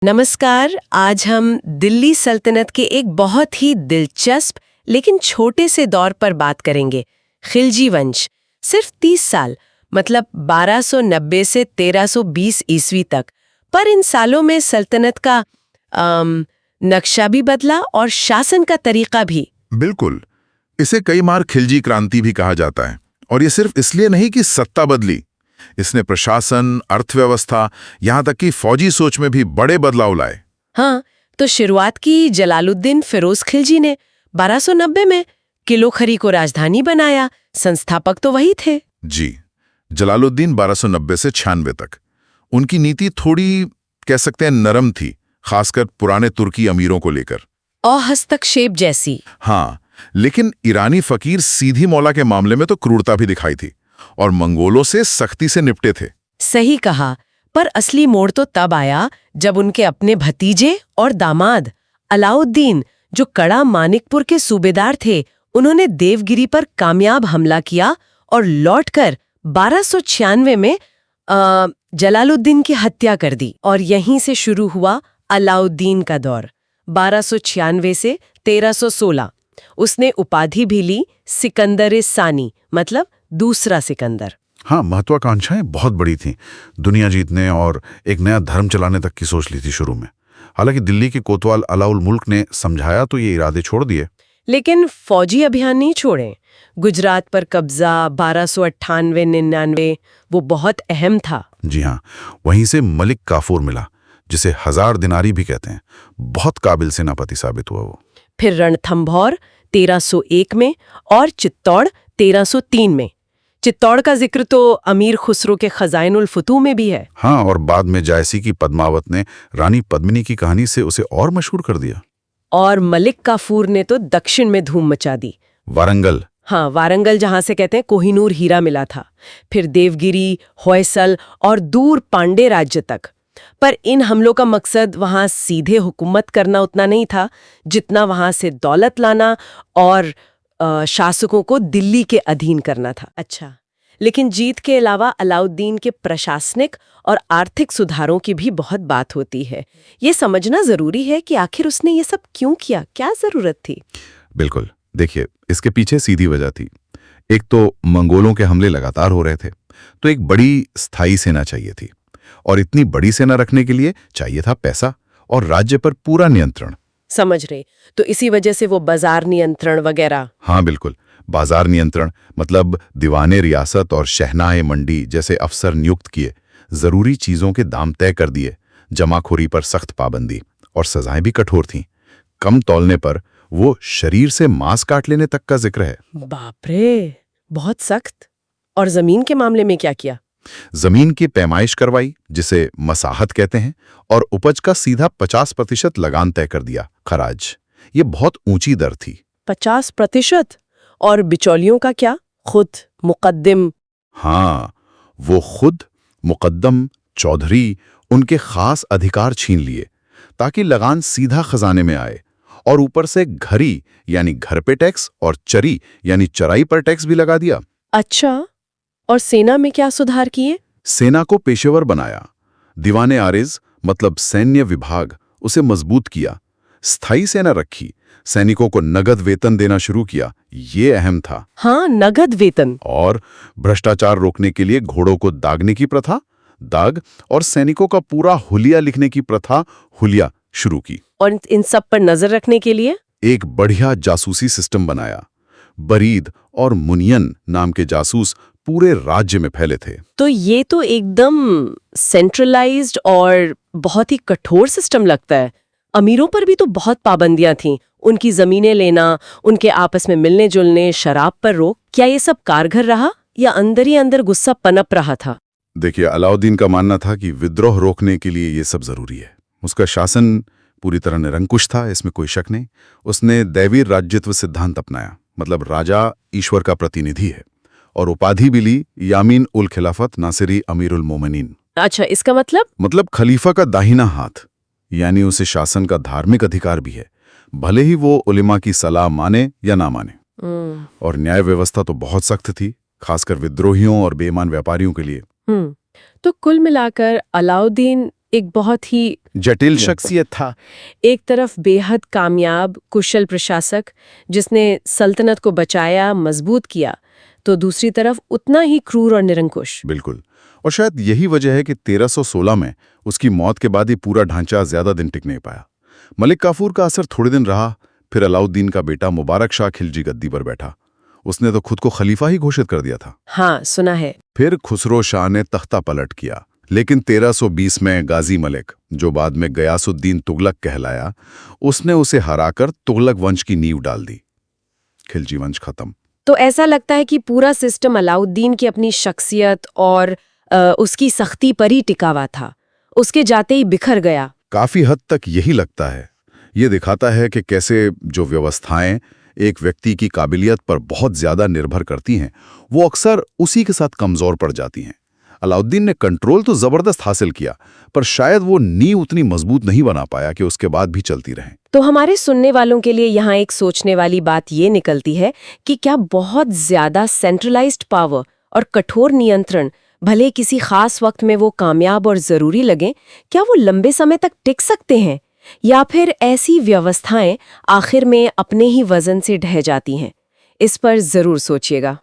नमस्कार। आज हम दिल्ली सल्तनत के एक बहुत ही दिलचस्प लेकिन छोटे से दौर पर बात करेंगे। खिलजी वंश। सिर्फ 30 साल, मतलब 1290 से 1320 ईस्वी तक। पर इन सालों में सल्तनत का नक्शा भी बदला और शासन का तरीका भी। बिल्कुल। इसे कई बार खिलजी क्रांति भी कहा जाता है। और ये सिर्फ इसलिए नहीं कि सत्ता बदली, इसने प्रशासन, अर्थव्यवस्था, यहाँ तक कि फौजी सोच में भी बड़े बदलाव लाए। हाँ, तो शुरुआत की जलालुद्दीन फिरोज खिलजी ने 1290 में किलोखरी को राजधानी बनाया। संस्थापक तो वही थे। जी, जलालुद्दीन 1290 से 96 तक। उनकी नीति थोड़ी कह सकते हैं नरम थी, खासकर पुराने तुर्की अमीरों को लेकर। और हस्तक्षेप जैसी। हाँ, लेकिन ईरानी फकीर सीधी मौला के मामले में तो क्रूरता भी दिखाई थी और मंगोलों से सख्ती से निपटे थे। सही कहा। पर असली मोड़ तो तब आया जब उनके अपने भतीजे और दामाद अलाउद्दीन, जो कड़ा मानिकपुर के सूबेदार थे, उन्होंने देवगिरी पर कामयाब हमला किया और लौटकर 1296 में जलालुद्दीन की हत्या कर दी। और यहीं से शुरू हुआ अलाउद्दीन का दौर। 1296 से 1316 उसने उपाधि भी ली सिकंदर-ए-सानी, मतलब दूसरा सिकंदर। हाँ, महत्वाकांक्षाएं बहुत बड़ी थीं। दुनिया जीतने और एक नया धर्म चलाने तक की सोच ली थी शुरू में। हालांकि दिल्ली के कोतवाल अलाउल मुल्क ने समझाया तो ये इरादे छोड़ दिए। लेकिन फौजी अभियान नहीं छोड़े। गुजरात पर कब्जा 1298-99 वो बहुत अहम था। जी हाँ, वहीं से मलिक काफूर मिला, जिसे 1000 दिनारी भी कहते हैं। बहुत काबिल सेनापति साबित हुआ वो। फिर रणथंभौर 1301 में और चित्तौड़ 1303 में। चित्तौड़ का जिक्र तो अमीर खुसरो के खजाइनुल फुतूह में भी है। हाँ, और बाद में जायसी की पद्मावत ने रानी पद्मिनी की कहानी से उसे और मशहूर कर दिया। और मलिक काफूर ने तो दक्षिण में धूम मचा दी। वारंगल। हाँ, वारंगल, जहां से कहते हैं कोहिनूर हीरा मिला था। फिर देवगिरी, होयसल और दूर पांडे राज्य तक। पर इन हमलों का मकसद वहां सीधे हुकूमत करना उतना नहीं था, जितना वहां से दौलत लाना और शासकों को दिल्ली के अधीन करना था। अच्छा, लेकिन जीत के अलावा अलाउद्दीन के प्रशासनिक और आर्थिक सुधारों की भी बहुत बात होती है। ये समझना जरूरी है कि आखिर उसने ये सब क्यों किया, क्या जरूरत थी। बिल्कुल। देखिए, इसके पीछे सीधी वजह थी। एक तो मंगोलों के हमले लगातार हो रहे थे, तो एक बड़ी स्थायी सेना चाहिए थी। और इतनी बड़ी सेना रखने के लिए चाहिए था पैसा और राज्य पर पूरा नियंत्रण। समझ रहे। तो इसी वजह से वो बाजार नियंत्रण वगैरह। हाँ बिल्कुल, बाजार नियंत्रण मतलब दीवाने रियासत और शहनाए मंडी जैसे अफसर नियुक्त किए, जरूरी चीजों के दाम तय कर दिए, जमाखोरी पर सख्त पाबंदी और सजाएं भी कठोर थीं। कम तौलने पर वो शरीर से मांस काट लेने तक का जिक्र है। बाप रे, बहुत सख्त। और जमीन के मामले में क्या किया? जमीन की पैमाइश करवाई, जिसे मसाहत कहते हैं, और उपज का सीधा 50% लगान तय कर दिया, खराज। ये बहुत ऊंची दर थी। 50%? और बिचौलियों का क्या? खुद मुकद्दम? हाँ, वो खुद मुकद्दम, चौधरी उनके खास अधिकार छीन लिए ताकि लगान सीधा खजाने में आए। और ऊपर से घरी यानी घर पे टैक्स और चरी यानी चराई पर टैक्स भी लगा दिया। अच्छा, और सेना में क्या सुधार किए? सेना को पेशेवर बनाया। दीवाने आरिज मतलब सैन्य विभाग, उसे मजबूत किया। स्थायी सेना रखी, सैनिकों को नगद वेतन देना शुरू किया, ये अहम था। हाँ, नगद वेतन। और भ्रष्टाचार रोकने के लिए घोड़ों को दागने की प्रथा, दाग, और सैनिकों का पूरा हुलिया लिखने की प्रथा, हुलिया, शुरू की। और इन सब पर नजर रखने के लिए एक बढ़िया जासूसी सिस्टम बनाया। बरीद और मुनियन नाम के जासूस पूरे राज्य में फैले थे। तो ये तो एकदम सेंट्रलाइज्ड और बहुत ही कठोर सिस्टम लगता है। अमीरों पर भी तो बहुत पाबंदियां थीं, उनकी जमीनें लेना, उनके आपस में मिलने जुलने, शराब पर रोक। क्या ये सब कारगर रहा या अंदर ही अंदर गुस्सा पनप रहा था? देखिए, अलाउद्दीन का मानना था कि विद्रोह रोकने के लिए ये सब जरूरी है। उसका शासन पूरी तरह निरंकुश था, इसमें कोई शक नहीं। उसने दैवीय राज्यत्व सिद्धांत अपनाया, मतलब राजा ईश्वर का प्रतिनिधि है, और उपाधि भी ली, यामीन उल खिलाफत नासिरी अमीरुल मोमिनीन। अच्छा, इसका मतलब खलीफा का दाहिना हाथ, यानी उसे शासन का धार्मिक अधिकार भी है, भले ही वो उलेमा की सलाह माने या ना माने। और न्याय व्यवस्था तो बहुत सख्त थी, खासकर विद्रोहियों और बेईमान व्यापारियों के लिए। तो कुल मिलाकर अलाउद्दीन एक बहुत ही जटिल शख्सियत था। एक तरफ बेहद कामयाब कुशल प्रशासक जिसने सल्तनत को बचाया, मजबूत किया, तो दूसरी तरफ उतना ही क्रूर और निरंकुश। बिल्कुल। और शायद यही वजह है कि 1316 में उसकी मौत के बाद ही पूरा ढांचा ज्यादा दिन टिक नहीं पाया। मलिक काफूर का असर थोड़े दिन रहा, फिर अलाउद्दीन का बेटा मुबारक शाह खिलजी गद्दी पर बैठा। उसने तो खुद को खलीफा ही घोषित कर दिया था। हाँ, सुना है। फिर खुसरो शाह ने तख्ता पलट किया, लेकिन 1320 में गाजी मलिक, जो बाद में गयासुद्दीन तुगलक कहलाया, उसने उसे हराकर तुगलक वंश की नींव डाल दी। खिलजी वंश खत्म। तो ऐसा लगता है कि पूरा सिस्टम अलाउद्दीन की अपनी शख्सियत और उसकी सख्ती पर ही टिका हुआ था। उसके जाते ही बिखर गया। काफी हद तक यही लगता है। ये दिखाता है कि कैसे जो व्यवस्थाएं एक व्यक्ति की काबिलियत पर बहुत ज्यादा निर्भर करती हैं, वो अक्सर उसी के साथ कमजोर पड़ जाती हैं। अलाउद्दीन ने कंट्रोल तो जबरदस्त हासिल किया, पर शायद वो नींव उतनी मजबूत नहीं बना पाया कि उसके बाद भी चलती रहे। तो हमारे सुनने वालों के लिए यहाँ एक सोचने वाली बात ये निकलती है कि क्या बहुत ज्यादा सेंट्रलाइज्ड पावर और कठोर नियंत्रण, भले किसी खास वक्त में वो कामयाब और जरूरी लगे, क्या वो लंबे समय तक टिक सकते हैं, या फिर ऐसी व्यवस्थाएं आखिर में अपने ही वजन से ढह जाती हैं? इस पर जरूर सोचिएगा।